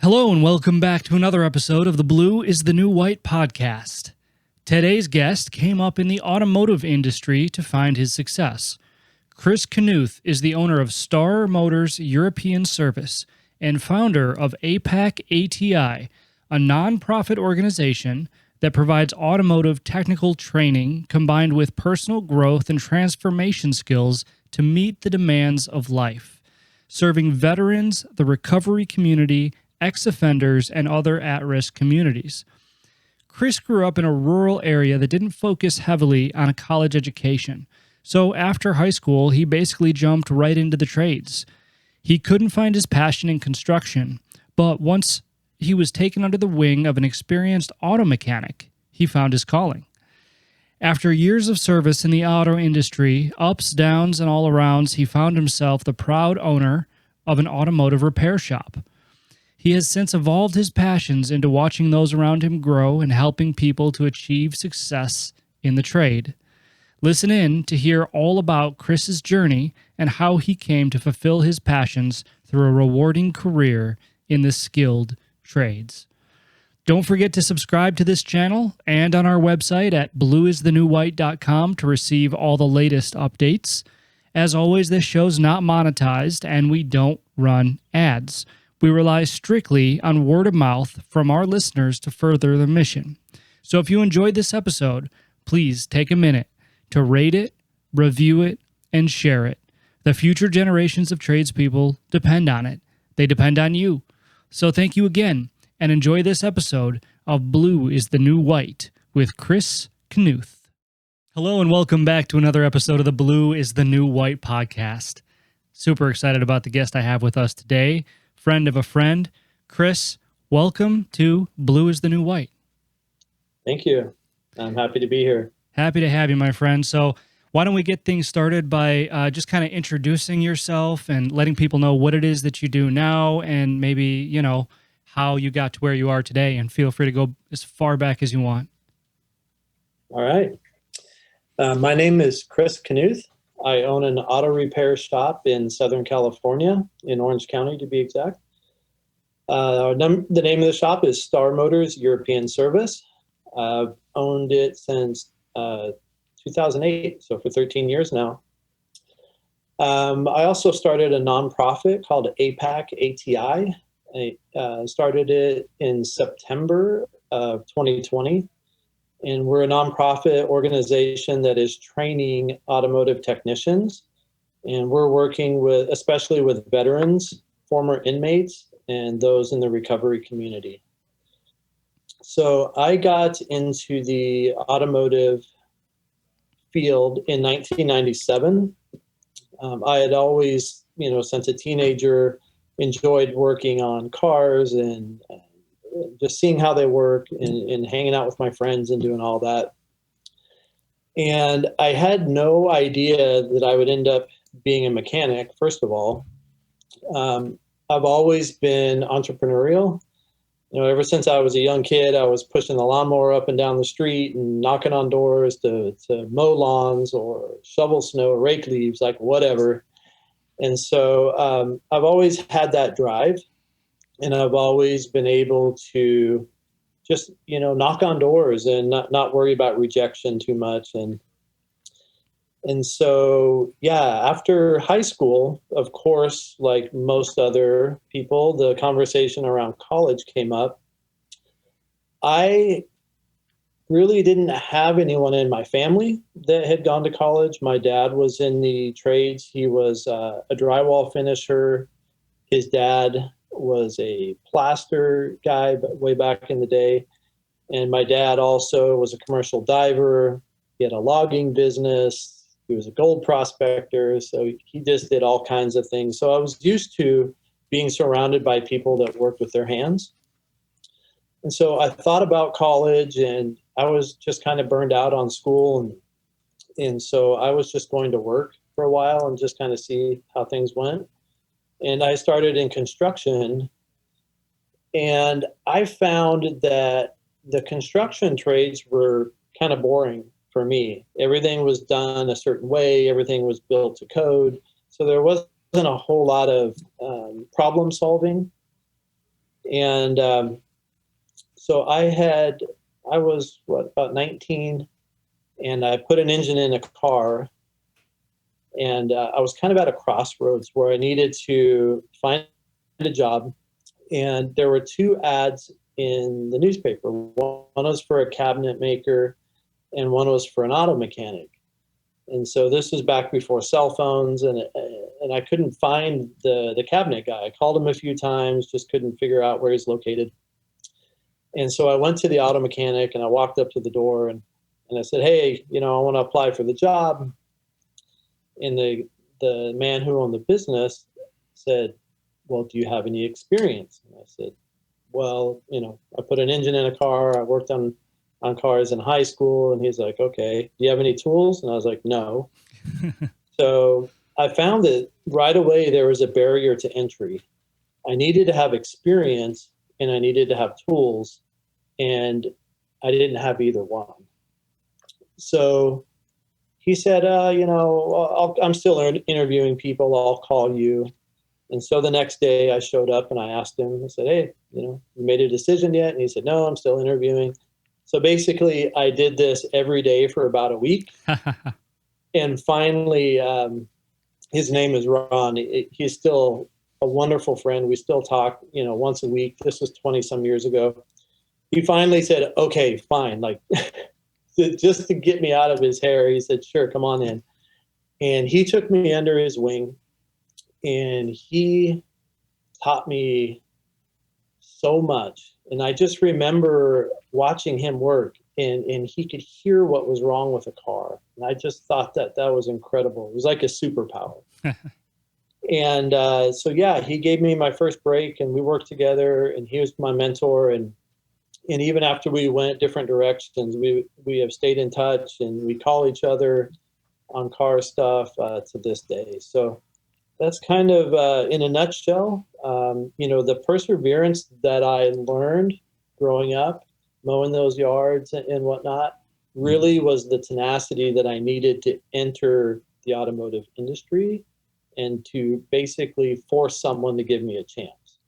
Hello and welcome back to another episode of the Blue is the New White podcast. Today's guest came up in the automotive industry to find his success. Chris Knuth is the owner of Star Motors European Service and founder of APAC ATI, a nonprofit organization that provides automotive technical training combined with personal growth and transformation skills to meet the demands of life, serving veterans, the recovery community, ex-offenders, and other at-risk communities. Chris grew up in a rural area that didn't focus heavily on a college education. So after high school, he basically jumped right into the trades. He couldn't find his passion in construction, but once he was taken under the wing of an experienced auto mechanic, he found his calling. After years of service in the auto industry, ups, downs, and all arounds, he found himself the proud owner of an automotive repair shop. He has since evolved his passions into watching those around him grow and helping people to achieve success in the trade. Listen in to hear all about Chris's journey and how he came to fulfill his passions through a rewarding career in the skilled trades. Don't forget to subscribe to this channel and on our website at blueisthenewwhite.com to receive all the latest updates. As always, this show's not monetized and we don't run ads. We rely strictly on word of mouth from our listeners to further the mission. So if you enjoyed this episode, please take a minute to rate it, review it, and share it. The future generations of tradespeople depend on it. They depend on you. So thank you again, and enjoy this episode of Blue is the New White with Chris Knuth. Hello and welcome back to another episode of the Blue is the New White podcast. Super excited about the guest I have with us today. Friend of a friend. Chris, welcome to Blue is the New White. Thank you. I'm happy to be here. Happy to have you, my friend. So why don't we get things started by just kind of introducing yourself and letting people know what it is that you do now and maybe, how you got to where you are today, and feel free to go as far back as you want. All right. My name is Chris Knuth. I own an auto repair shop in Southern California, in Orange County to be exact. The name of the shop is Star Motors European Service. I've owned it since 2008, so for 13 years now. I also started a nonprofit called APAC ATI. I started it in September of 2020. And we're a nonprofit organization that is training automotive technicians. And we're working especially with veterans, former inmates, and those in the recovery community. So I got into the automotive field in 1997. I had always, since a teenager, enjoyed working on cars and just seeing how they work and hanging out with my friends and doing all that. And I had no idea that I would end up being a mechanic, first of all. I've always been entrepreneurial. Ever since I was a young kid, I was pushing the lawnmower up and down the street and knocking on doors to mow lawns or shovel snow, rake leaves, like whatever. And so I've always had that drive. And I've always been able to just, knock on doors and not worry about rejection too much. And so, after high school, of course, like most other people, the conversation around college came up. I really didn't have anyone in my family that had gone to college. My dad was in the trades. He was a drywall finisher. His dad was a plaster guy, but way back in the day. And my dad also was a commercial diver. He had a logging business. He was a gold prospector. So he just did all kinds of things. So I was used to being surrounded by people that worked with their hands. And so I thought about college, and I was just kind of burned out on school. And so I was just going to work for a while and just kind of see how things went. And I started in construction, and I found that the construction trades were kind of boring for me. Everything was done a certain way. Everything was built to code. So there wasn't a whole lot of problem solving. And so I was about 19, and I put an engine in a car, and I was kind of at a crossroads where I needed to find a job. And there were two ads in the newspaper. One was for a cabinet maker, and one was for an auto mechanic. And so this was back before cell phones, and I couldn't find the cabinet guy. I called him a few times, just couldn't figure out where he's located. And so I went to the auto mechanic, and I walked up to the door, and I said, "Hey, I want to apply for the job." And the man who owned the business said, "Well, do you have any experience?" And I said, "Well, I put an engine in a car. I worked on cars in high school." And he's like, "Okay, do you have any tools?" And I was like, "No." So I found that right away there was a barrier to entry. I needed to have experience, and I needed to have tools, and I didn't have either one. So he said, I'm still interviewing people. I'll call you." And so the next day I showed up, and I asked him, I said, "Hey, you made a decision yet?" And he said, "No, I'm still interviewing." So basically I did this every day for about a week. And finally, his name is Ron. He's still a wonderful friend. We still talk, once a week. This was 20 some years ago. He finally said, "Okay, fine." Like, just to get me out of his hair, he said, "Sure, come on in." And he took me under his wing, and he taught me so much. And I just remember watching him work, and he could hear what was wrong with a car. And I just thought that was incredible. It was like a superpower. And so, yeah, he gave me my first break, and we worked together, and he was my mentor. And even after we went different directions, we have stayed in touch, and we call each other on car stuff to this day. So that's kind of, in a nutshell, the perseverance that I learned growing up, mowing those yards and whatnot, really was the tenacity that I needed to enter the automotive industry and to basically force someone to give me a chance.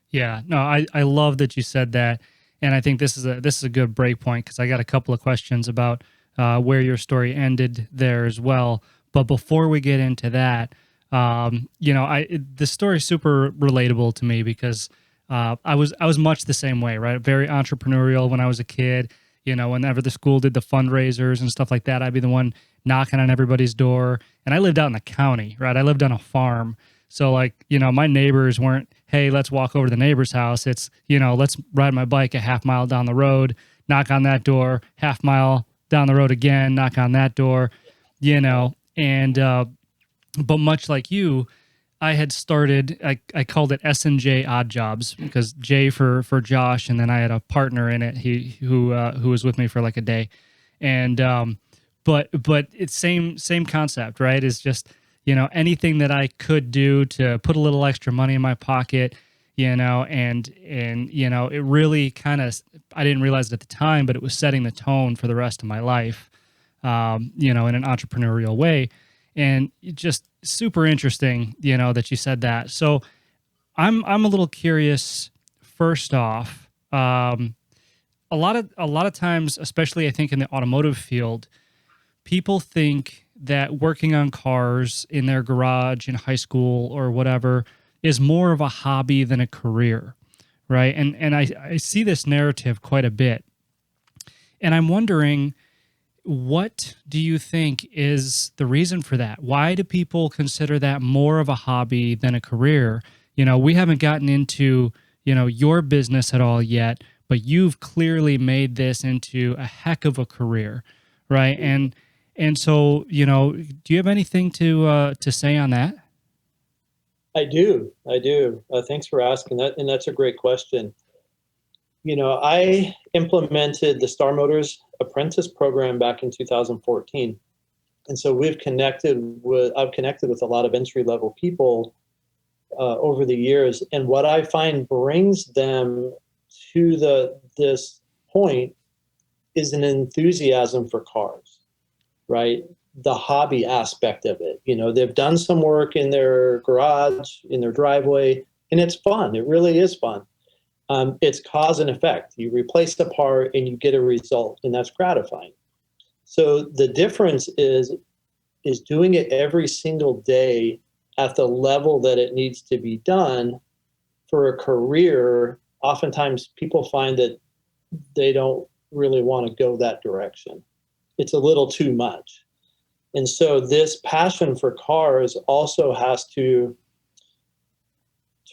Yeah, no, I love that you said that. And I think this is a good break point, because I got a couple of questions about where your story ended there as well. But before we get into that, the story is super relatable to me, because I was much the same way, right? Very entrepreneurial when I was a kid. Whenever the school did the fundraisers and stuff like that, I'd be the one knocking on everybody's door. And I lived out in the county, right? I lived on a farm. So my neighbors weren't, "Hey, let's walk over to the neighbor's house." It's, let's ride my bike a half mile down the road, knock on that door, half mile down the road again, knock on that door, and, but much like you, I had started, I called it S&J Odd Jobs, because J for Josh, and then I had a partner in it, who was with me for like a day. And, but it's same concept, right? It's just, anything that I could do to put a little extra money in my pocket, and it really kind of, I didn't realize it at the time, but it was setting the tone for the rest of my life, in an entrepreneurial way. And just super interesting, that you said that. So I'm a little curious. First off, a lot of times, especially I think in the automotive field, people think that working on cars in their garage in high school or whatever is more of a hobby than a career, right? And I see this narrative quite a bit. And I'm wondering, what do you think is the reason for that? Why do people consider that more of a hobby than a career? We haven't gotten into, your business at all yet, but you've clearly made this into a heck of a career, right? And so, do you have anything to say on that? I do. Thanks for asking that. And that's a great question. I implemented the Star Motors Apprentice program back in 2014. And so I've connected with a lot of entry-level people over the years. And what I find brings them to this point is an enthusiasm for cars, right? The hobby aspect of it. They've done some work in their garage, in their driveway, and it's fun. It really is fun. It's cause and effect. You replace the part and you get a result, and that's gratifying. So the difference is doing it every single day at the level that it needs to be done. For a career, oftentimes people find that they don't really want to go that direction. It's a little too much. And so this passion for cars also has to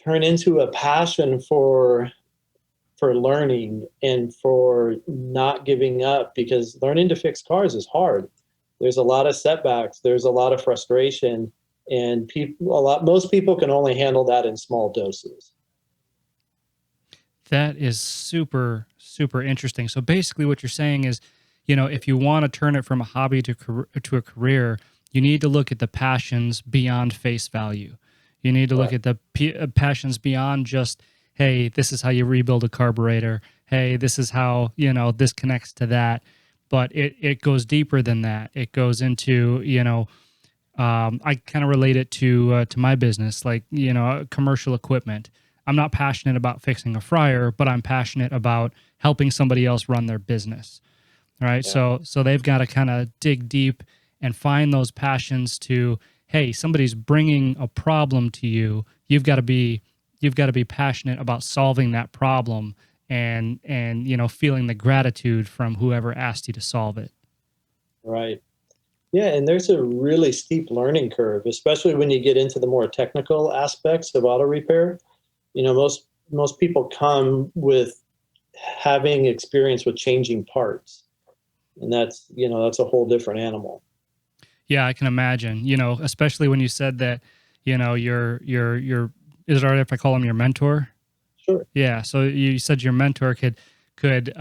turn into a passion for learning and for not giving up, because learning to fix cars is hard. There's a lot of setbacks, there's a lot of frustration, and most people can only handle that in small doses. That is super, super interesting. So basically what you're saying is, you know, if you want to turn it from a hobby to a career, you need to look at the passions beyond face value. You need to look at the passions beyond just, hey, this is how you rebuild a carburetor. Hey, this is how, you know, this connects to that. But it goes deeper than that. It goes into, you know, I kind of relate it to my business, like, you know, commercial equipment. I'm not passionate about fixing a fryer, but I'm passionate about helping somebody else run their business. Right. Yeah. So they've got to kind of dig deep and find those passions to, hey, somebody's bringing a problem to you. You've got to be passionate about solving that problem and, you know, feeling the gratitude from whoever asked you to solve it. Right. Yeah. And there's a really steep learning curve, especially when you get into the more technical aspects of auto repair. You know, most people come with having experience with changing parts. And that's, you know, that's a whole different animal. Yeah, I can imagine, you know, especially when you said that, you know, your is it all right if I call him your mentor? Sure. Yeah. So you said your mentor could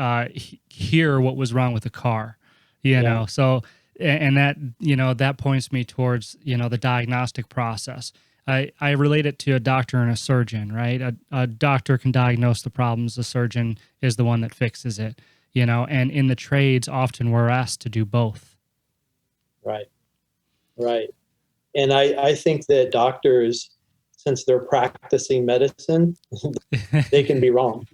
hear what was wrong with the car, you know, so, and that, you know, that points me towards, you know, the diagnostic process. I relate it to a doctor and a surgeon, right? A doctor can diagnose the problems. The surgeon is the one that fixes it, you know, and in the trades, often we're asked to do both. Right. Right. And I think that doctors, since they're practicing medicine, they can be wrong.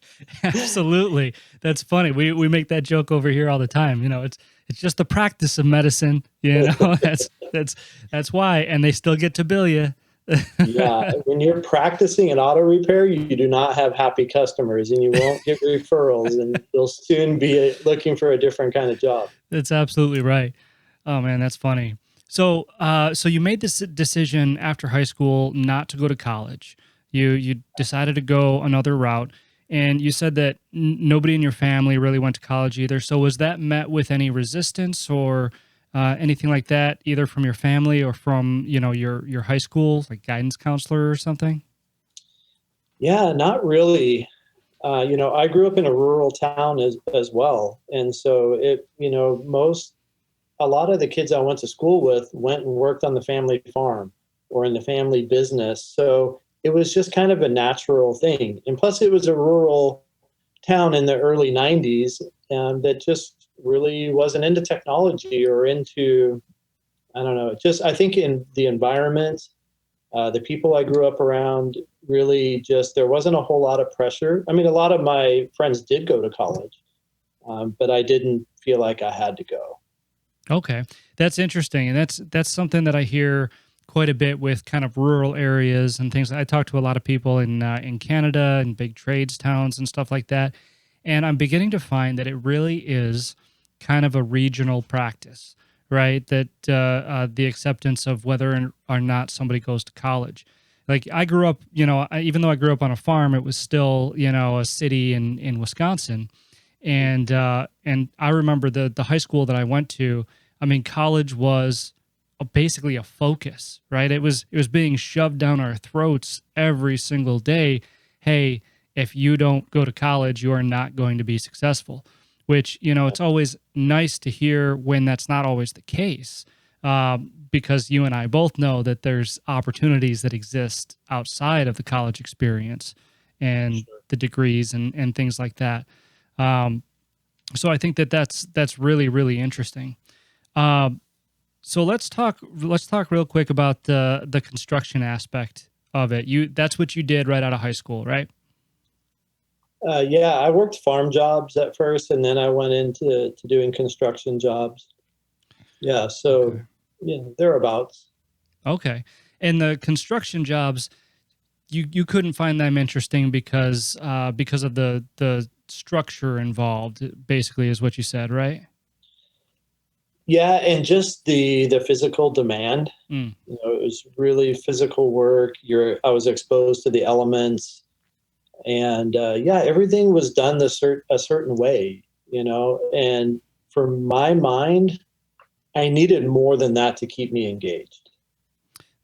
Absolutely. That's funny. We make that joke over here all the time. You know, it's just the practice of medicine, you know, that's why, and they still get to bill you. Yeah. When you're practicing an auto repair, you do not have happy customers, and you won't get referrals, and you'll soon be looking for a different kind of job. That's absolutely right. Oh man, that's funny. So, so you made this decision after high school not to go to college. You decided to go another route, and you said that nobody in your family really went to college either. So, was that met with any resistance or anything like that, either from your family or from, you know, your high school, like guidance counselor or something? Yeah, not really. You know, I grew up in a rural town as well, and so you know, a lot of the kids I went to school with went and worked on the family farm or in the family business. So it was just kind of a natural thing. And plus, it was a rural town in the early 90s that just really wasn't into technology or into, I don't know, just I think in the environment, the people I grew up around really just, there wasn't a whole lot of pressure. I mean, a lot of my friends did go to college, but I didn't feel like I had to go. Okay, that's interesting, and that's something that I hear quite a bit with kind of rural areas and things. I talk to a lot of people in Canada and big trades towns and stuff like that, and I'm beginning to find that it really is kind of a regional practice, right? That the acceptance of whether or not somebody goes to college. Like I grew up, you know, even though I grew up on a farm, it was still, you know, a city in Wisconsin, and I remember the high school that I went to. I mean, college was basically a focus, right? It was being shoved down our throats every single day. Hey, if you don't go to college, you are not going to be successful. Which, you know, it's always nice to hear when that's not always the case, because you and I both know that there's opportunities that exist outside of the college experience and the degrees and things like that. So I think that's really, really interesting. So let's talk real quick about the construction aspect of it. That's what you did right out of high school, right? Yeah, I worked farm jobs at first, and then I went into doing construction jobs. Yeah, Okay. so yeah, thereabouts. Okay. And the construction jobs, you couldn't find them interesting because of the structure involved, basically, is what you said, right? Yeah, and just the physical demand. Mm, It was really physical work. I was exposed to the elements, and yeah, everything was done a certain way. And for my mind, I needed more than that to keep me engaged.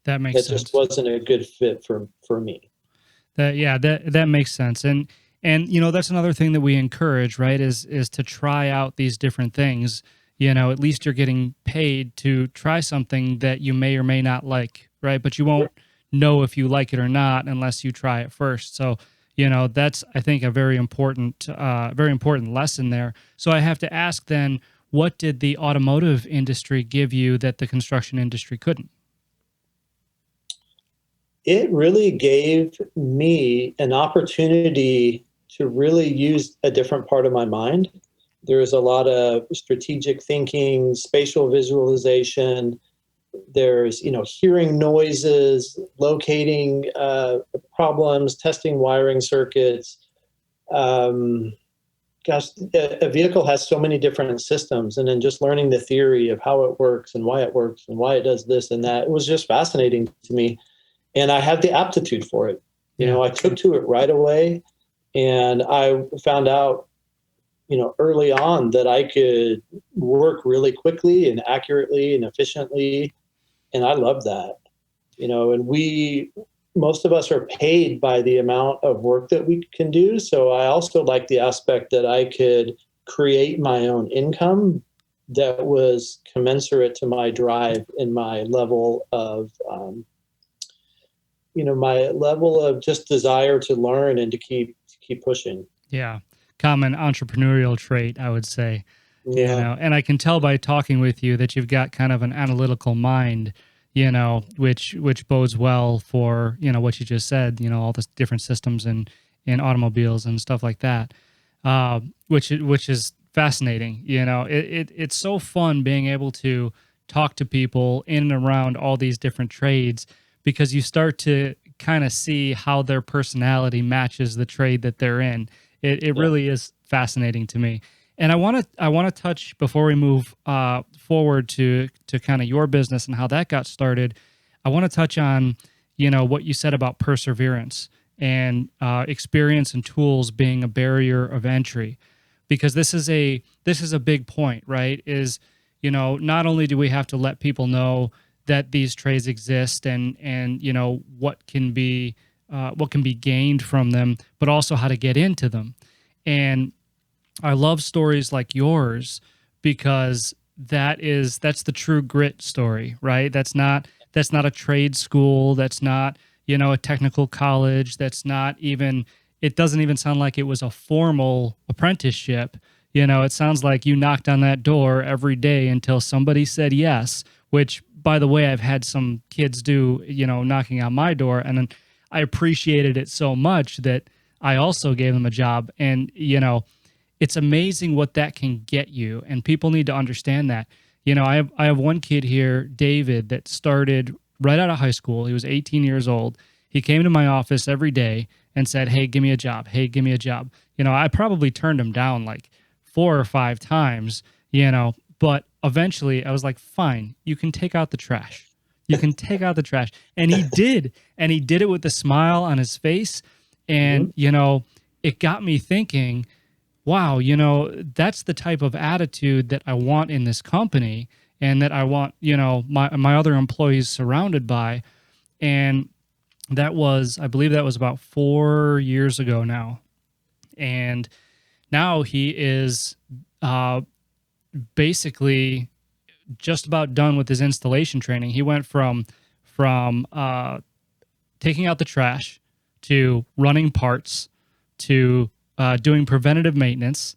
that makes That just sense. wasn't a good fit for me. That makes sense. And that's another thing that we encourage, right? Is to try out these different things. At least you're getting paid to try something that you may or may not like, right? But you won't know if you like it or not unless you try it first. So, that's, I think, a very important lesson there. So I have to ask then, what did the automotive industry give you that the construction industry couldn't? It really gave me an opportunity to really use a different part of my mind. There's a lot of strategic thinking, spatial visualization. There's, hearing noises, locating problems, testing wiring circuits. Um, Gosh, a vehicle has so many different systems, and then just learning the theory of how it works and why it does this and that. It was just fascinating to me, and I had the aptitude for it. Yeah. I took to it right away, and I found out, early on that I could work really quickly and accurately and efficiently, and I love that. And most of us are paid by the amount of work that we can do. So I also like the aspect that I could create my own income that was commensurate to my drive and my level of, my level of just desire to learn and to keep pushing. Yeah. Common entrepreneurial trait, I would say. Yeah. And I can tell by talking with you that you've got kind of an analytical mind, which bodes well for, what you just said, all the different systems in automobiles and stuff like that. Which is fascinating. It's so fun being able to talk to people in and around all these different trades, because you start to kind of see how their personality matches the trade that they're in. It Yeah. really is fascinating to me. And I want to touch, before we move forward to kind of your business and how that got started. I want to touch on what you said about perseverance and experience and tools being a barrier of entry, because this is a big point, right? Is not only do we have to let people know that these trades exist and what can be gained from them, but also how to get into them. And I love stories like yours, because that's the true grit story, right? That's not a trade school, that's not, a technical college, it doesn't even sound like it was a formal apprenticeship. It sounds like you knocked on that door every day until somebody said yes, which, by the way, I've had some kids do, knocking on my door, and I appreciated it so much that I also gave them a job. And it's amazing what that can get you, and people need to understand that. I have one kid here, David, that started right out of high school. He was 18 years old. He came to my office every day and said, "Hey, give me a job. Hey, give me a job." I probably turned him down like 4 or 5 times, but eventually I was like, "Fine, you can take out the trash. You can take out the trash." And he did. And he did it with a smile on his face. Mhm. And, it got me thinking, wow, that's the type of attitude that I want in this company, and that I want, my other employees surrounded by. And I believe that was about 4 years ago now. And now he is basically just about done with his installation training. He went from taking out the trash to running parts to doing preventative maintenance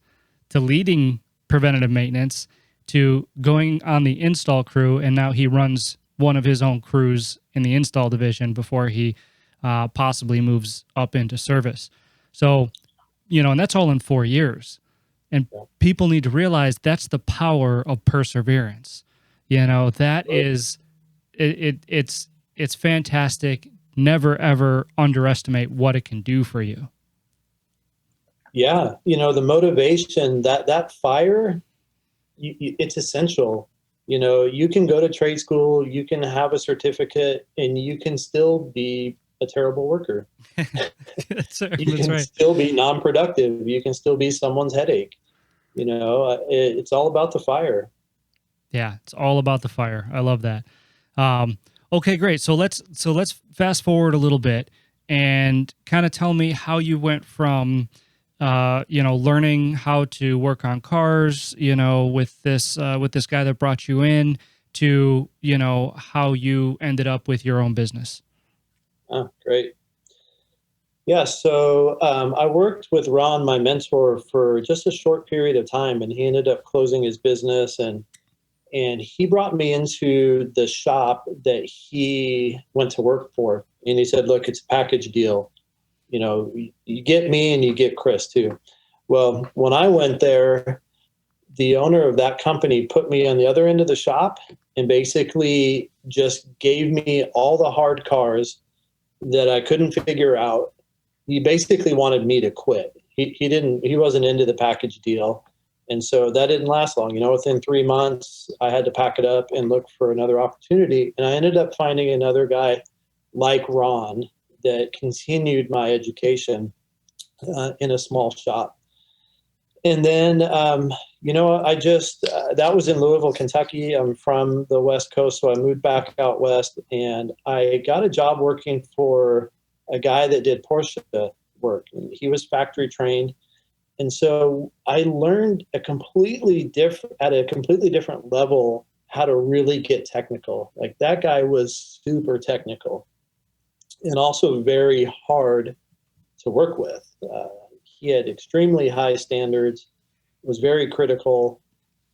to leading preventative maintenance to going on the install crew. And now he runs one of his own crews in the install division before he possibly moves up into service. So and that's all in 4 years. And people need to realize that's the power of perseverance. That is, it's fantastic. Never, ever underestimate what it can do for you. Yeah. The motivation, that fire, it's essential. You can go to trade school, you can have a certificate, and you can still be a terrible worker. You can still be non-productive. You can still be someone's headache. It's all about the fire. Yeah, it's all about the fire. I love that. Okay, great. So let's fast forward a little bit and kind of tell me how you went from learning how to work on cars, with this guy that brought you in, to how you ended up with your own business. Oh, great. Yeah, so I worked with Ron, my mentor, for just a short period of time, and he ended up closing his business, and he brought me into the shop that he went to work for. And he said, look, it's a package deal. You get me and you get Chris too. Well, when I went there, the owner of that company put me on the other end of the shop and basically just gave me all the hard cars that I couldn't figure out. He basically wanted me to quit. He wasn't into the package deal. And so that didn't last long. Within 3 months, I had to pack it up and look for another opportunity. And I ended up finding another guy like Ron that continued my education in a small shop. And then, I just, that was in Louisville, Kentucky. I'm from the West Coast, so I moved back out west, and I got a job working for a guy that did Porsche work. And he was factory trained. And so I learned at a completely different level how to really get technical. Like, that guy was super technical and also very hard to work with. He had extremely high standards, was very critical.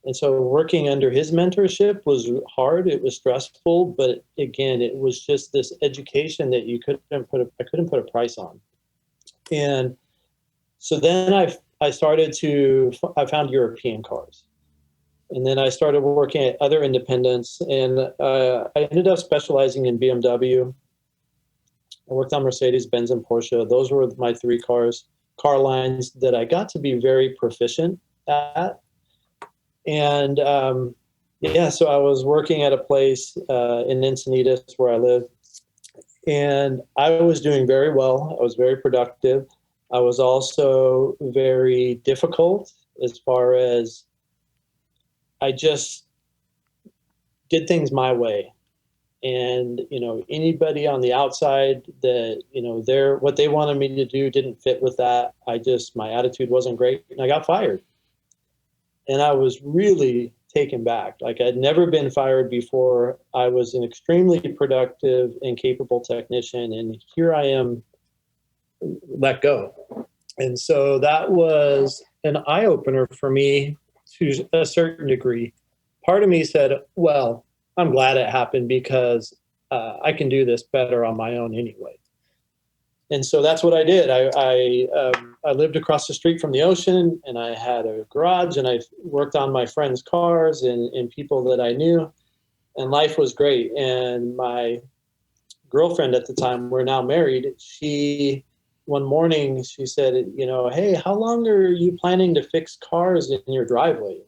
And so working under his mentorship was hard. It was stressful, but again, it was just this education that I couldn't put a price on. And so then I found European cars. And then I started working at other independents, and I ended up specializing in BMW. I worked on Mercedes, Benz, and Porsche. Those were my 3 car lines that I got to be very proficient at. And so I was working at a place in Encinitas where I live, and I was doing very well. I was very productive. I was also very difficult as far as I just did things my way. And, anybody on the outside that, what they wanted me to do didn't fit with that. My attitude wasn't great, and I got fired. And I was really taken back. Like, I'd never been fired before. I was an extremely productive and capable technician, and here I am let go. And so that was an eye-opener for me to a certain degree. Part of me said, well, I'm glad it happened because I can do this better on my own anyway. And so that's what I did. I lived across the street from the ocean, and I had a garage, and I worked on my friends' cars and people that I knew, and life was great. And my girlfriend at the time, we're now married, one morning she said, hey, how long are you planning to fix cars in your driveway?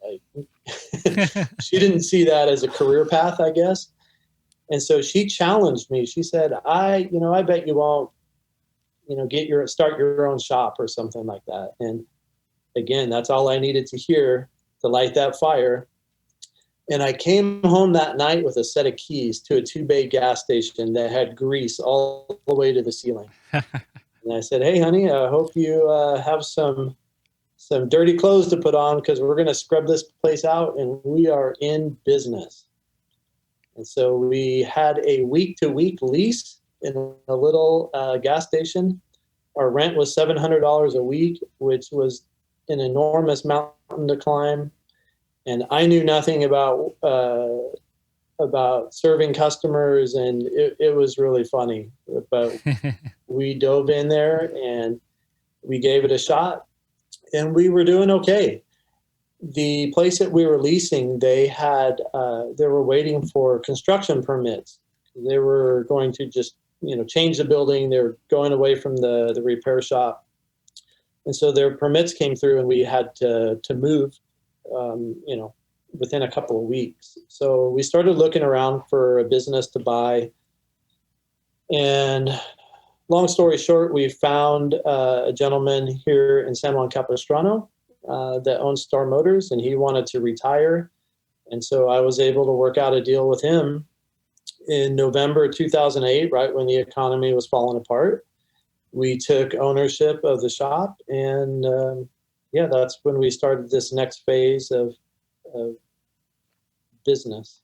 She didn't see that as a career path, I guess. And so she challenged me. She said, I bet you won't, start your own shop or something like that. And again, that's all I needed to hear to light that fire. And I came home that night with a set of keys to a 2-bay gas station that had grease all the way to the ceiling. And I said, hey, honey, I hope you have some dirty clothes to put on, because we're going to scrub this place out, and we are in business. And so we had a week-to-week lease in a little gas station. Our rent was $700 a week, which was an enormous mountain to climb. And I knew nothing about serving customers, and it was really funny. But we dove in there and we gave it a shot. and we were doing okay. The place that we were leasing, they were waiting for construction permits. They were going to just, change the building. They're going away from the repair shop. And so their permits came through and we had to move, within a couple of weeks. So we started looking around for a business to buy. And long story short, we found a gentleman here in San Juan Capistrano that owns Star Motors, and he wanted to retire. And so I was able to work out a deal with him in November 2008, right when the economy was falling apart. We took ownership of the shop, and that's when we started this next phase of business.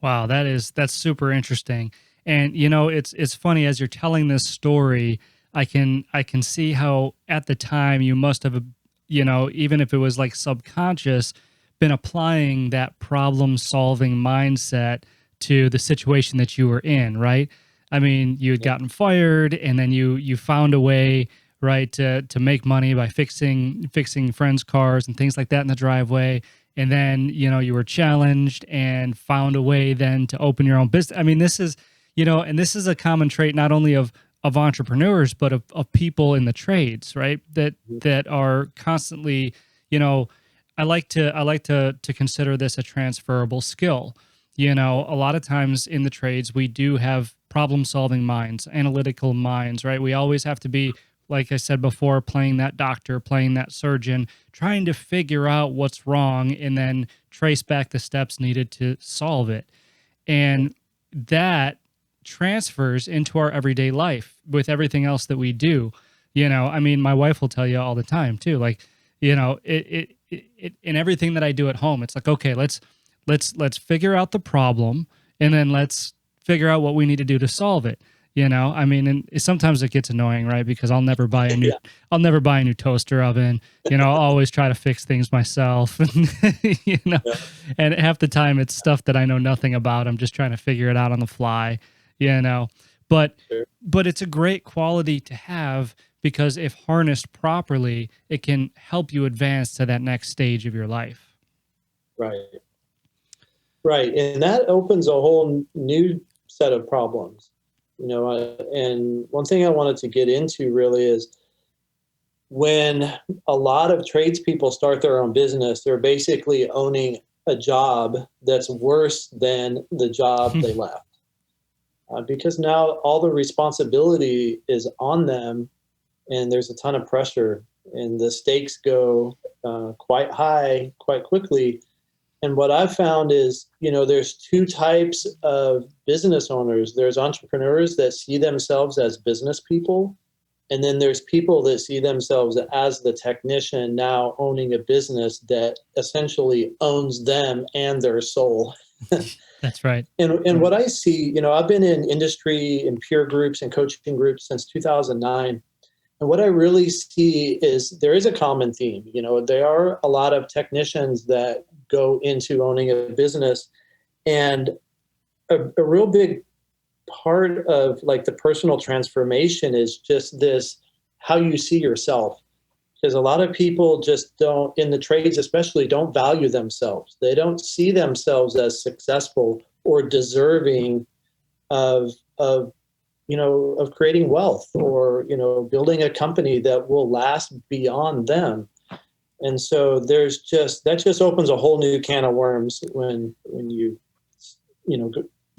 Wow, that's super interesting. And it's funny as you're telling this story, I can see how at the time you must have, even if it was like subconscious, been applying that problem solving mindset to the situation that you were in, right? I mean, you had gotten fired, and then you found a way, right, to make money by fixing friends' cars and things like that in the driveway. And then, you were challenged and found a way then to open your own business. I mean, this is, and this is a common trait not only of entrepreneurs, but of people in the trades, right? That are constantly, I like to consider this a transferable skill. A lot of times in the trades, we do have problem-solving minds, analytical minds, right? We always have to be, like I said before, playing that doctor, playing that surgeon, trying to figure out what's wrong and then trace back the steps needed to solve it. And that transfers into our everyday life with everything else that we do. I mean, my wife will tell you all the time too, like, it in everything that I do at home, it's like, okay, let's figure out the problem, and then let's figure out what we need to do to solve it. I mean, and sometimes it gets annoying, right? Because I'll never buy a new toaster oven. I'll always try to fix things myself. And half the time it's stuff that I know nothing about. I'm just trying to figure it out on the fly, but it's a great quality to have, because if harnessed properly, it can help you advance to that next stage of your life. Right. And that opens a whole new set of problems. And one thing I wanted to get into really is when a lot of tradespeople start their own business, they're basically owning a job that's worse than the job they left. Because now all the responsibility is on them, and there's a ton of pressure, and the stakes go quite high quite quickly. And what I've found is, there's two types of business owners. There's entrepreneurs that see themselves as business people, and then there's people that see themselves as the technician now owning a business that essentially owns them and their soul. That's right. And what I see, I've been in industry and peer groups and coaching groups since 2009. And what I really see is there is a common theme. There are a lot of technicians that go into owning a business, and a real big part of like the personal transformation is just this, how you see yourself. Because a lot of people just don't, in the trades especially, don't value themselves. They don't see themselves as successful or deserving of creating wealth, or, building a company that will last beyond them. And so that just opens a whole new can of worms when you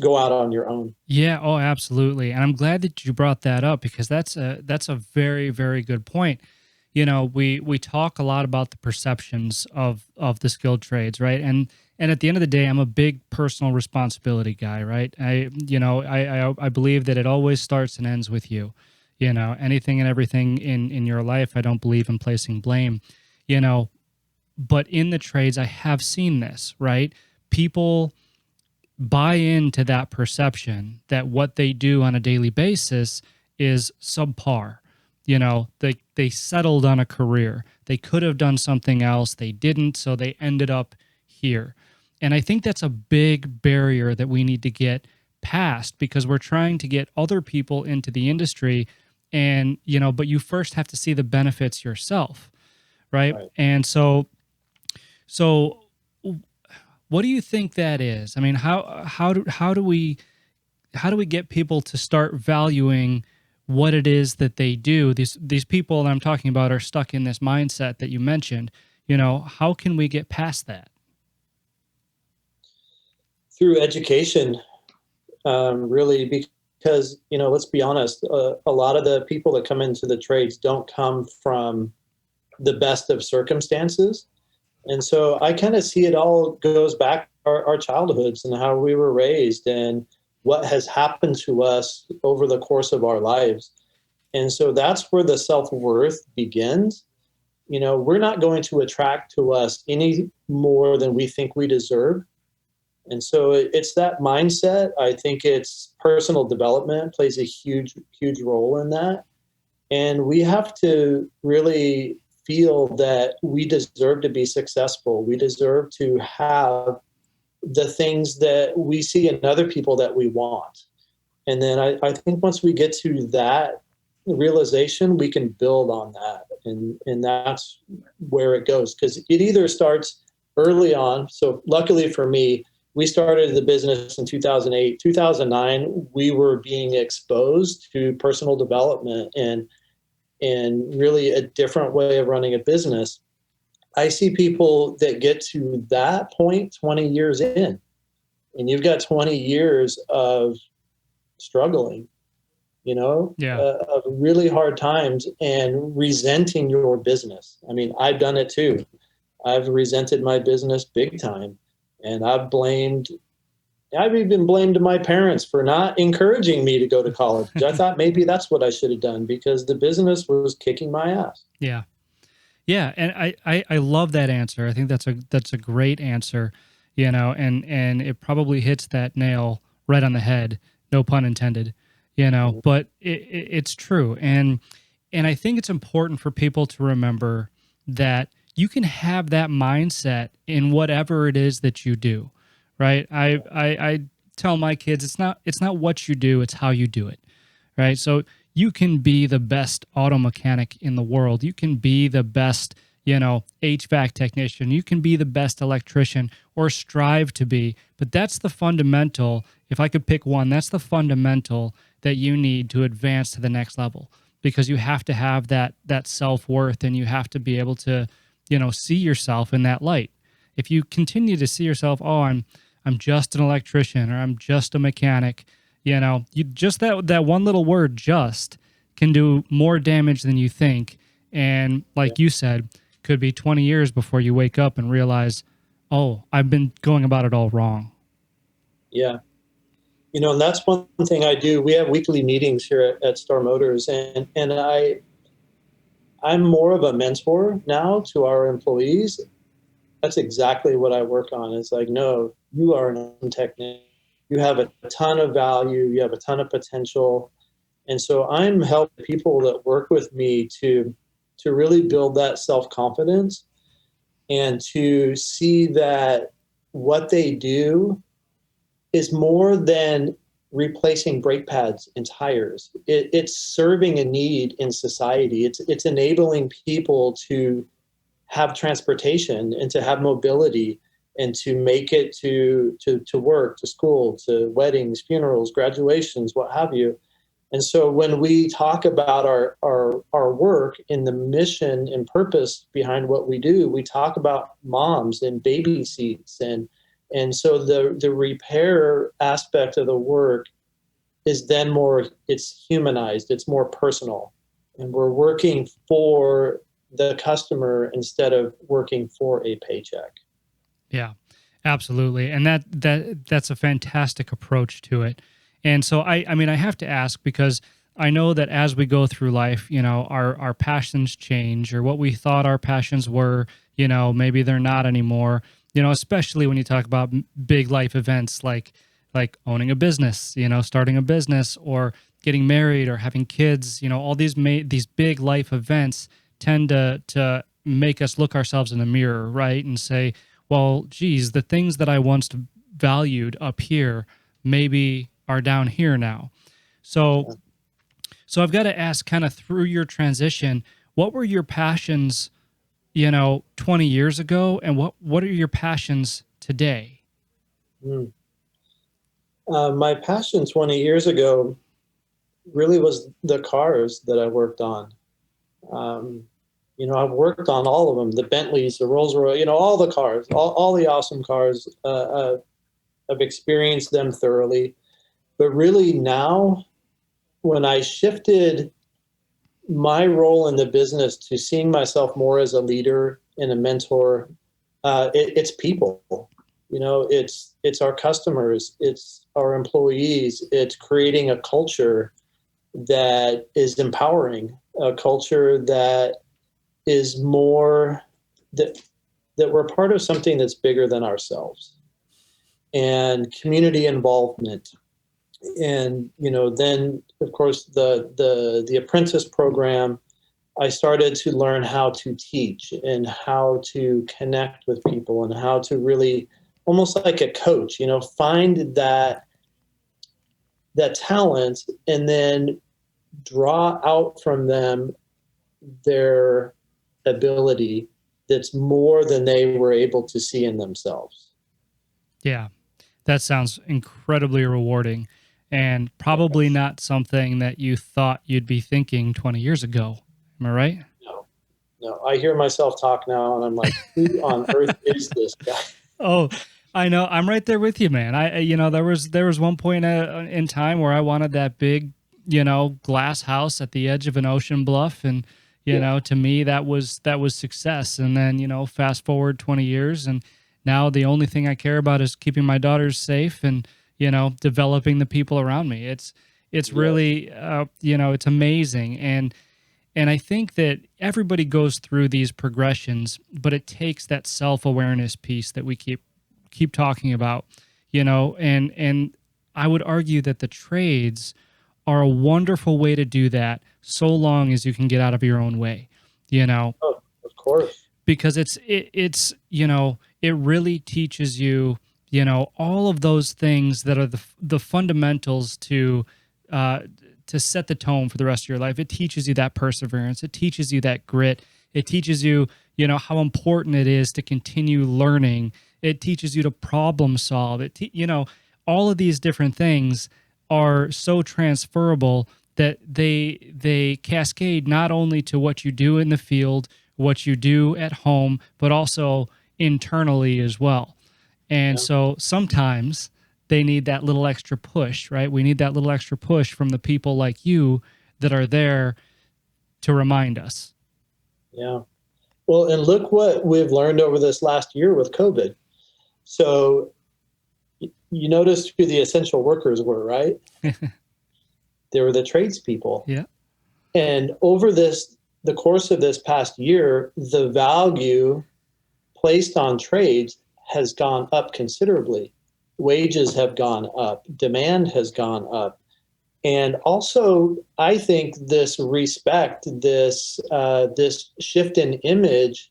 go out on your own. Yeah. Oh, absolutely. And I'm glad that you brought that up, because that's a very, very good point. We talk a lot about the perceptions of the skilled trades, right? And at the end of the day, I'm a big personal responsibility guy, right? I believe that it always starts and ends with you. Anything and everything in your life, I don't believe in placing blame. But in the trades, I have seen this, right? People buy into that perception that what they do on a daily basis is subpar. They settled on a career. They could have done something else. They didn't, so they ended up here. And I think that's a big barrier that we need to get past, because we're trying to get other people into the industry, and but you first have to see the benefits yourself, right? Right. And so what do you think that is? I mean, how do we get people to start valuing what it is that they do? These people that I'm talking about are stuck in this mindset that you mentioned. How can we get past that? Through education, really, because, let's be honest, a lot of the people that come into the trades don't come from the best of circumstances. And so I kind of see it all goes back to our childhoods and how we were raised and what has happened to us over the course of our lives. And so that's where the self-worth begins. We're not going to attract to us any more than we think we deserve. And so it's that mindset. I think it's personal development plays a huge, huge role in that. And we have to really feel that we deserve to be successful. We deserve to have the things that we see in other people that we want. And then I think once we get to that realization, we can build on that. And that's where it goes. Because it either starts early on. So luckily for me, we started the business in 2008. 2009, we were being exposed to personal development and really a different way of running a business. I see people that get to that point 20 years in, and you've got 20 years of struggling, Yeah. of really hard times and resenting your business. I mean, I've done it too. I've resented my business big time. And I've even blamed my parents for not encouraging me to go to college. I thought maybe that's what I should have done because the business was kicking my ass. Yeah. Yeah. And I love that answer. I think that's a great answer, and it probably hits that nail right on the head. No pun intended, but it's true. And I think it's important for people to remember that you can have that mindset in whatever it is that you do, right? I tell my kids it's not what you do, it's how you do it, right? So you can be the best auto mechanic in the world. You can be the best, HVAC technician. You can be the best electrician or strive to be. But that's the fundamental. If I could pick one, that's the fundamental that you need to advance to the next level, because you have to have that self-worth, and you have to be able to, see yourself in that light. If you continue to see yourself, oh, I'm just an electrician, or I'm just a mechanic, you just that one little word just can do more damage than you think. And like you said, could be 20 years before you wake up and realize, oh, I've been going about it all wrong. Yeah. And that's one thing I do. We have weekly meetings here at Star Motors, and I'm more of a mentor now to our employees. That's exactly what I work on. It's like, no, you are an technician. You have a ton of value. You have a ton of potential. And so I'm helping people that work with me to really build that self-confidence and to see that what they do is more than replacing brake pads and tires. It's serving a need in society. It's enabling people to have transportation and to have mobility and to make it to work, to school, to weddings, funerals, graduations, what have you. And so when we talk about our work and the mission and purpose behind what we do, we talk about moms and baby seats. And so the repair aspect of the work is then it's humanized, it's more personal. And we're working for the customer instead of working for a paycheck. Yeah, absolutely. And that's a fantastic approach to it. And so I mean, I have to ask, because I know that as we go through life, our passions change, or what we thought our passions were, maybe they're not anymore, especially when you talk about big life events like owning a business, starting a business, or getting married, or having kids, all these big life events tend to make us look ourselves in the mirror, right? And say, well, geez, the things that I once valued up here maybe are down here now. So I've got to ask, kind of through your transition, what were your passions, 20 years ago, and what are your passions today? Mm. My passion 20 years ago really was the cars that I worked on. Um, I've worked on all of them, the Bentleys, the Rolls Royce, all the cars, all the awesome cars. I've experienced them thoroughly. But really now, when I shifted my role in the business to seeing myself more as a leader and a mentor, it's people. It's our customers, it's our employees, it's creating a culture that is empowering, a culture that is more that we're part of something that's bigger than ourselves, and community involvement. And then of course the Apprentice program, I started to learn how to teach and how to connect with people and how to really, almost like a coach, find that talent and then draw out from them their ability that's more than they were able to see in themselves. Yeah, that sounds incredibly rewarding, and probably not something that you thought you'd be thinking 20 years ago. Am I right? No, I hear myself talk now and I'm like, who on earth is this guy? Oh, I know. I'm right there with you, man. There was one point in time where I wanted that big, glass house at the edge of an ocean bluff, and to me that was success. And then fast forward 20 years, and now the only thing I care about is keeping my daughters safe and developing the people around me. It's really it's amazing. And I think that everybody goes through these progressions, but it takes that self-awareness piece that we keep talking about, and I would argue that the trades are a wonderful way to do that, so long as you can get out of your own way, Oh, of course. because it really teaches you, all of those things that are the fundamentals to set the tone for the rest of your life. It teaches you that perseverance. It teaches you that grit. It teaches you, how important it is to continue learning. It teaches you to problem solve. All of these different things are so transferable that they cascade not only to what you do in the field, what you do at home, but also internally as well. And so sometimes they need that little extra push, right? We need that little extra push from the people like you that are there to remind us. Yeah. Well, and look what we've learned over this last year with COVID. So you noticed who the essential workers were, right? They were the tradespeople. Yeah. And over the course of this past year, the value placed on trades has gone up considerably. Wages have gone up, demand has gone up. And also, I think this respect, this shift in image,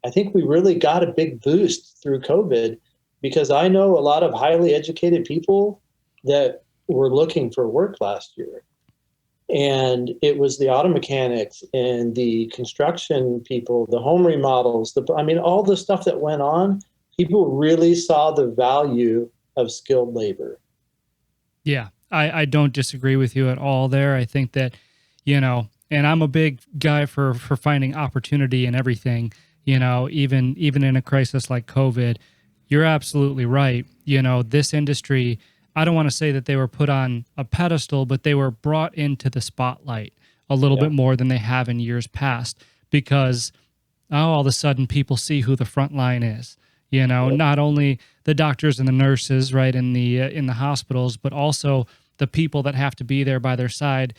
I think we really got a big boost through COVID, because I know a lot of highly educated people that were looking for work last year. And it was the auto mechanics and the construction people, the home remodels, all the stuff that went on. People really saw the value of skilled labor. Yeah, I don't disagree with you at all there. I think that, and I'm a big guy for finding opportunity in everything, even in a crisis like COVID. You're absolutely right. This industry, I don't want to say that they were put on a pedestal, but they were brought into the spotlight a little bit more than they have in years past, because all of a sudden people see who the front line is. Not only the doctors and the nurses, right, in the hospitals, but also the people that have to be there by their side,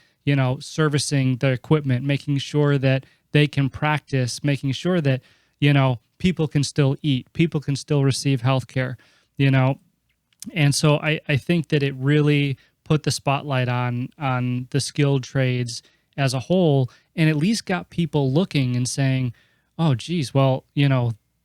servicing the equipment, making sure that they can practice, making sure that, people can still eat, people can still receive health care, And so I think that it really put the spotlight on the skilled trades as a whole, and at least got people looking and saying, oh, geez, well,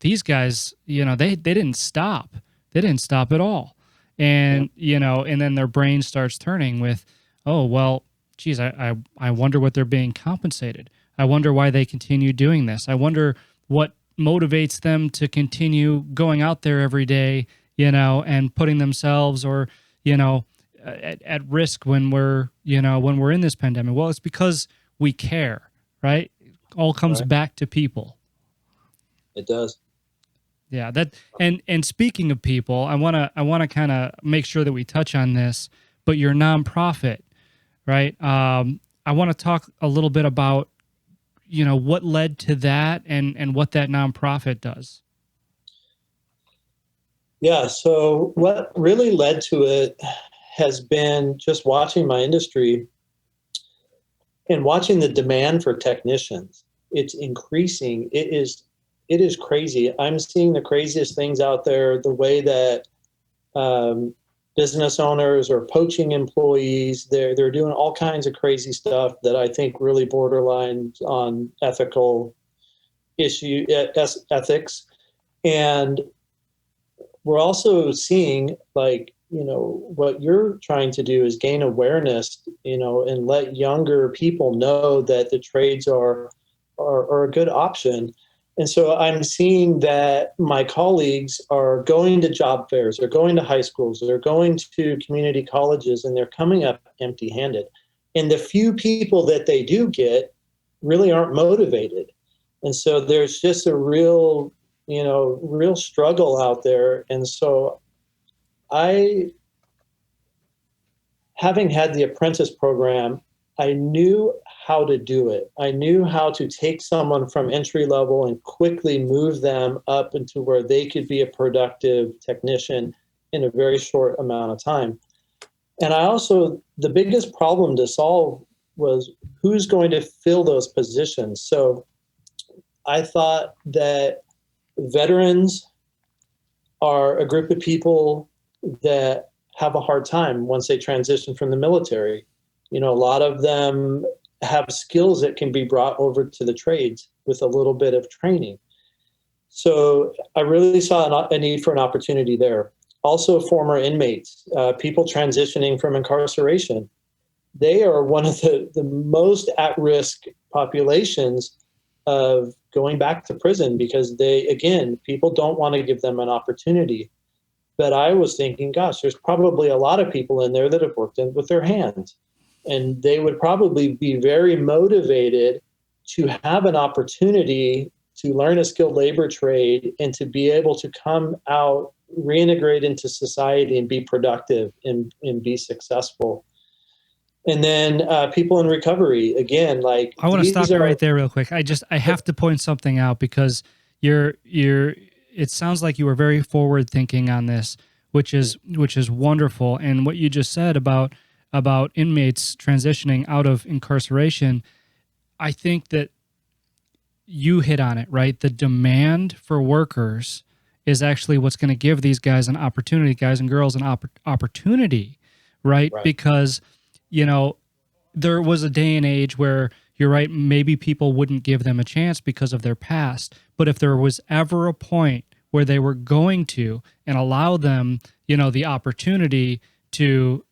these guys, they didn't stop. They didn't stop at all. And, and then their brain starts turning with, oh, well, geez, I wonder what they're being compensated. I wonder why they continue doing this. I wonder what motivates them to continue going out there every day, you know, and putting themselves or, you know, at risk when we're, you know, when we're in this pandemic? Well, it's because we care, right? It all comes back to people. It does. Yeah, that and speaking of people, I want to kind of make sure that we touch on this, but your nonprofit, right? I want to talk a little bit about, you know, what led to that and what that nonprofit does. Yeah, so what really led to it has been just watching my industry and watching the demand for technicians. It's increasing. It is crazy. I'm seeing the craziest things out there, the way that business owners are poaching employees. They're doing all kinds of crazy stuff that I think really borderlines on ethical ethics. And we're also seeing, like, you know, what you're trying to do is gain awareness, you know, and let younger people know that the trades are a good option. And so I'm seeing that my colleagues are going to job fairs, they're going to high schools, they're going to community colleges, and they're coming up empty-handed. And the few people that they do get really aren't motivated. And so there's just a real, you know, real struggle out there. And so having had the Apprentice program, I knew how to do it. I knew how to take someone from entry level and quickly move them up into where they could be a productive technician in a very short amount of time. And I also, the biggest problem to solve was who's going to fill those positions. So I thought that veterans are a group of people that have a hard time once they transition from the military. You know, a lot of them have skills that can be brought over to the trades with a little bit of training. So I really saw a need for an opportunity there. Also, former inmates, people transitioning from incarceration. They are one of the most at-risk populations of going back to prison because people don't want to give them an opportunity. But I was thinking, gosh, there's probably a lot of people in there that have worked with their hands. And they would probably be very motivated to have an opportunity to learn a skilled labor trade and to be able to come out, reintegrate into society and be productive and be successful. And then people in recovery, again, like I want to stop you right there real quick. I have to point something out because it sounds like you were very forward thinking on this, which is wonderful. And what you just said about inmates transitioning out of incarceration, I think that you hit on it, right? The demand for workers is actually what's going to give these guys an opportunity, guys and girls an opportunity, right? Because, you know, there was a day and age where, you're right, maybe people wouldn't give them a chance because of their past. But if there was ever a point where they were going to and allow them, you know, the opportunity to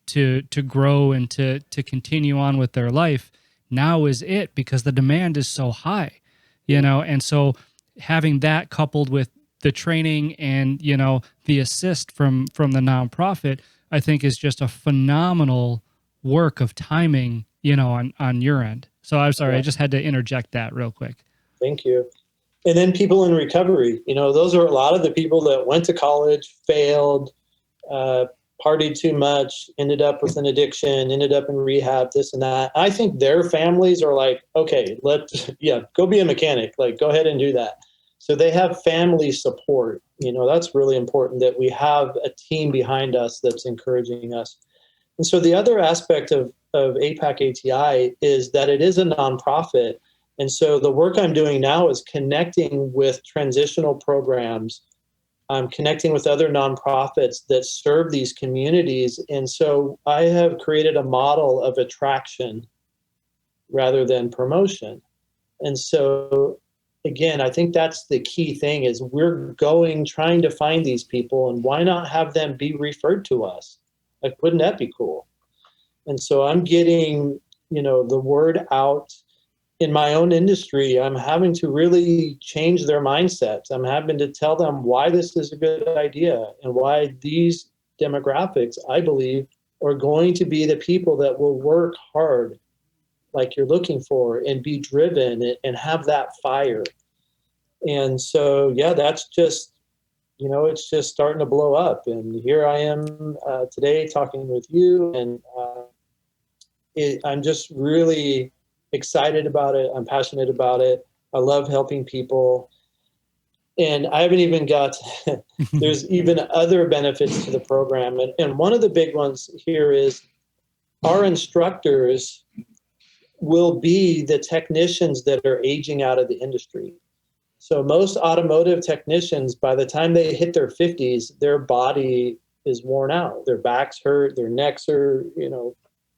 grow and to continue on with their life, now is it, because the demand is so high, you know. And so having that coupled with the training and, you know, the assist from the nonprofit, I think is just a phenomenal work of timing, you know, on your end. So I'm sorry, I just had to interject that real quick. Thank you. And then people in recovery, you know, those are a lot of the people that went to college, failed, partied too much, ended up with an addiction, ended up in rehab, this and that. I think their families are like, okay, go be a mechanic, like go ahead and do that. So they have family support. You know, that's really important that we have a team behind us that's encouraging us. And so the other aspect of APAC ATI is that it is a nonprofit. And so the work I'm doing now is connecting with transitional programs. I'm connecting with other nonprofits that serve these communities. And so I have created a model of attraction rather than promotion. And so, again, I think that's the key thing is we're trying to find these people, and why not have them be referred to us? Like, wouldn't that be cool? And so I'm getting, you know, the word out. in my own industry, I'm having to really change their mindsets. I'm having to tell them why this is a good idea and why these demographics, I believe, are going to be the people that will work hard like you're looking for and be driven and have that fire. And so, yeah, that's just, it's just starting to blow up. And here I am today talking with you, and I'm just really excited about it. I'm passionate about it. I love helping people. And I haven't even got, there's even other benefits to the program. And one of the big ones here is our instructors will be the technicians that are aging out of the industry. So most automotive technicians, by the time they hit their 50s, their body is worn out. Their backs hurt, their necks are,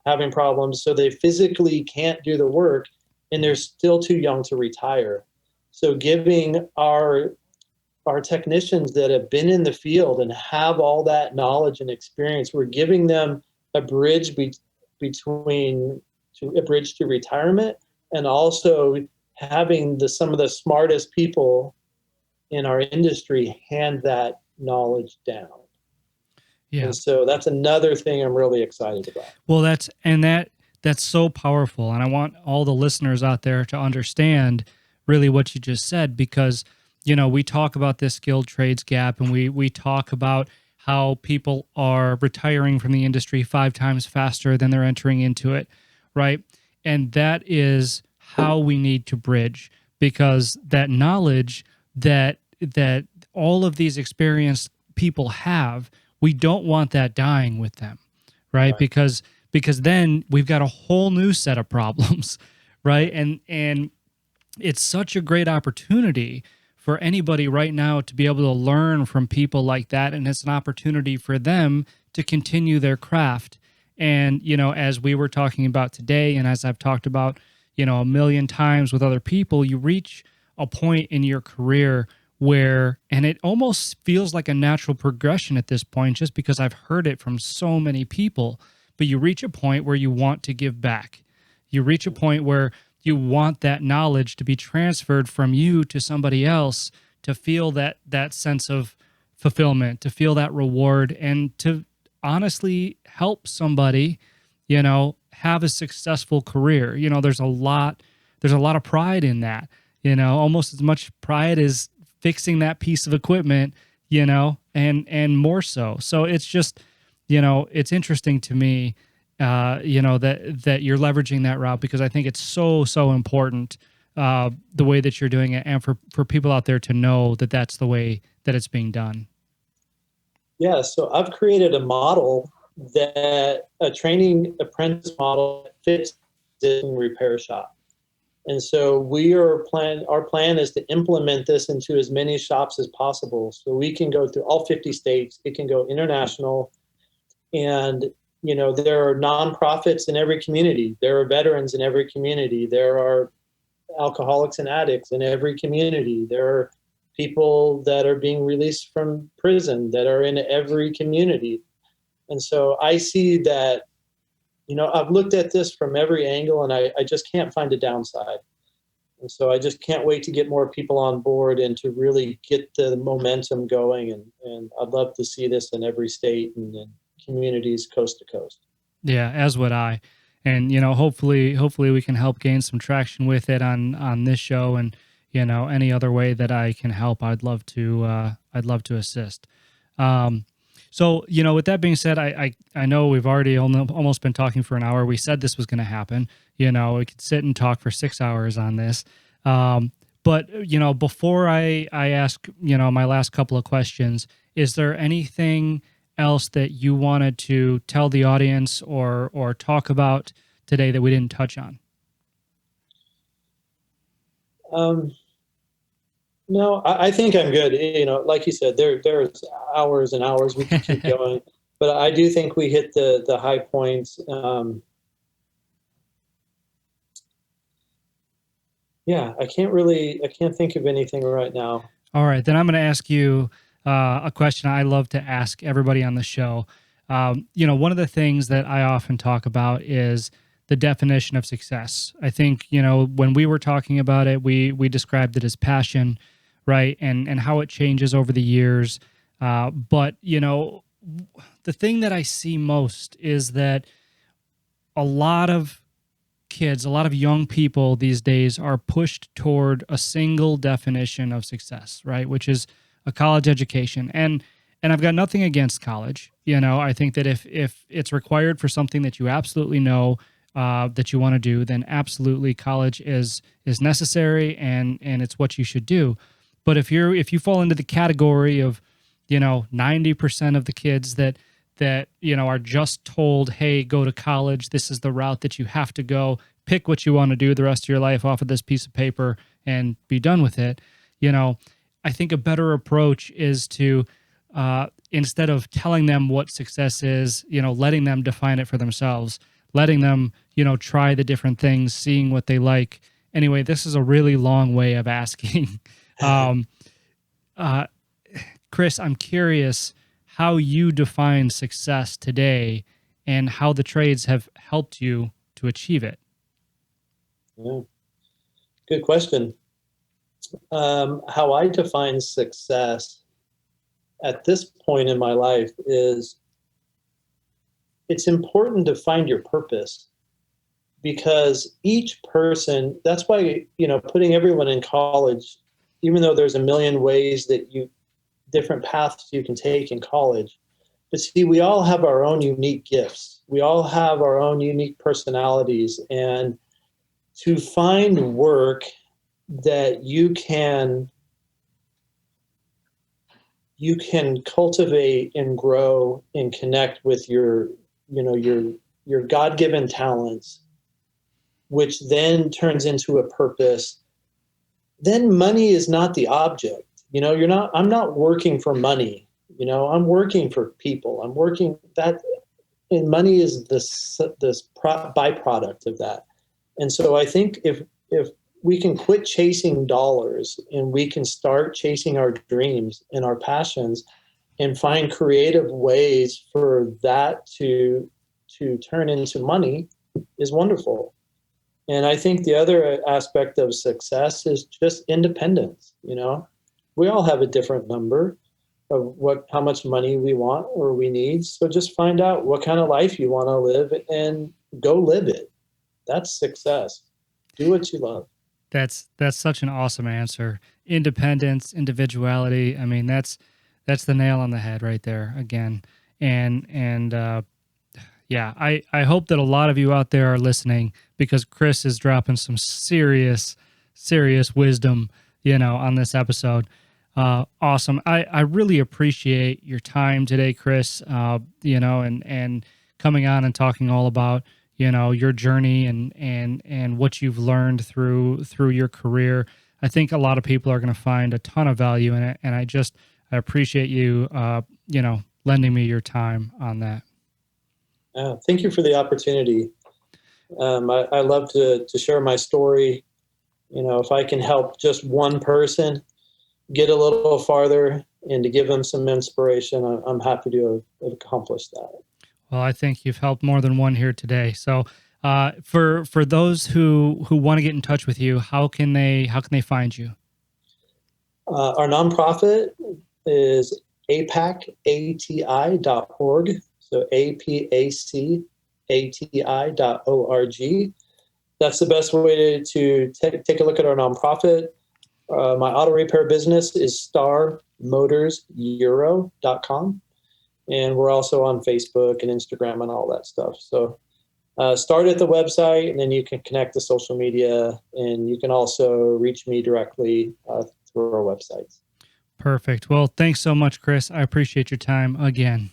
having problems. So they physically can't do the work, and they're still too young to retire. So giving our technicians that have been in the field and have all that knowledge and experience, we're giving them a bridge between a bridge to retirement, and also having some of the smartest people in our industry hand that knowledge down. Yeah. And so that's another thing I'm really excited about. Well, that's so powerful. And I want all the listeners out there to understand really what you just said, because, we talk about this skilled trades gap, and we talk about how people are retiring from the industry 5 times faster than they're entering into it, right? And that is how we need to bridge, because that knowledge that all of these experienced people have, we don't want that dying with them, right? Because then we've got a whole new set of problems, right? And it's such a great opportunity for anybody right now to be able to learn from people like that, and it's an opportunity for them to continue their craft. And, as we were talking about today, and as I've talked about, a million times with other people, you reach a point in your career where, and it almost feels like a natural progression at this point, just because I've heard it from so many people, but you reach a point where you want to give back. You reach a point where you want that knowledge to be transferred from you to somebody else, to feel that sense of fulfillment, to feel that reward, and to honestly help somebody, have a successful career. There's a lot of pride in that, almost as much pride as fixing that piece of equipment, and more so. So it's just, it's interesting to me, that you're leveraging that route, because I think it's so important, the way that you're doing it, and for people out there to know that that's the way that it's being done. Yeah, so I've created a model, that a training apprentice model that fits in repair shop. And so our plan is to implement this into as many shops as possible. So we can go through all 50 states, it can go international. And, there are nonprofits in every community. There are veterans in every community. There are alcoholics and addicts in every community. There are people that are being released from prison that are in every community. And so I see that, I've looked at this from every angle, and I just can't find a downside. And so I just can't wait to get more people on board and to really get the momentum going. And I'd love to see this in every state and in communities coast to coast. Yeah, as would I. And, hopefully we can help gain some traction with it on this show, and, any other way that I can help, I'd love to assist. So, with that being said, I know we've already almost been talking for an hour. We said this was going to happen. We could sit and talk for 6 hours on this. But, before I ask, my last couple of questions, is there anything else that you wanted to tell the audience or talk about today that we didn't touch on? No, I think I'm good. Like you said, there's hours and hours we can keep going, but I do think we hit the high points. Yeah, I can't think of anything right now. All right, then I'm going to ask you a question I love to ask everybody on the show. One of the things that I often talk about is the definition of success. I think, when we were talking about it, we described it as passion, right? And how it changes over the years. But, the thing that I see most is that a lot of kids, a lot of young people these days are pushed toward a single definition of success, right? Which is a college education. And I've got nothing against college. I think that if it's required for something that you absolutely know that you want to do, then absolutely college is necessary and it's what you should do. But if you fall into the category of 90% of the kids that are just told, hey, go to college, this is the route that you have to go, pick what you want to do the rest of your life off of this piece of paper and be done with it. I think a better approach is to instead of telling them what success is, letting them define it for themselves, letting them try the different things, seeing what they like. Anyway, this is a really long way of asking. Chris, I'm curious how you define success today and how the trades have helped you to achieve it. Yeah. Good question. How I define success at this point in my life is it's important to find your purpose, because each person, that's why, putting everyone in college, even though there's a million ways that different paths you can take in college. But see, we all have our own unique gifts. We all have our own unique personalities. And to find work that you can cultivate and grow and connect with your God-given talents, which then turns into a purpose, then money is not the object. I'm not working for money. I'm working for people. I'm working that, and money is this byproduct of that. And so I think if we can quit chasing dollars and we can start chasing our dreams and our passions and find creative ways for that to turn into money, is wonderful. And I think the other aspect of success is just independence. We all have a different number of how much money we want or we need. So just find out what kind of life you want to live and go live it. That's success. Do what you love. That's such an awesome answer. Independence, individuality. I mean, that's the nail on the head right there again. And yeah, I hope that a lot of you out there are listening, because Chris is dropping some serious wisdom, on this episode. Awesome. I really appreciate your time today, Chris, and coming on and talking all about, your journey and what you've learned through your career. I think a lot of people are going to find a ton of value in it. And I appreciate you, lending me your time on that. Thank you for the opportunity. I love to share my story. If I can help just one person get a little farther and to give them some inspiration, I'm happy to have accomplished that. Well, I think you've helped more than one here today. So for those who want to get in touch with you, how can they find you? Our nonprofit is apacati.org. So apacati.org. That's the best way to take a look at our nonprofit. My auto repair business is starmotorseuro.com. And we're also on Facebook and Instagram and all that stuff. So start at the website, and then you can connect to social media, and you can also reach me directly through our websites. Perfect. Well, thanks so much, Chris. I appreciate your time again.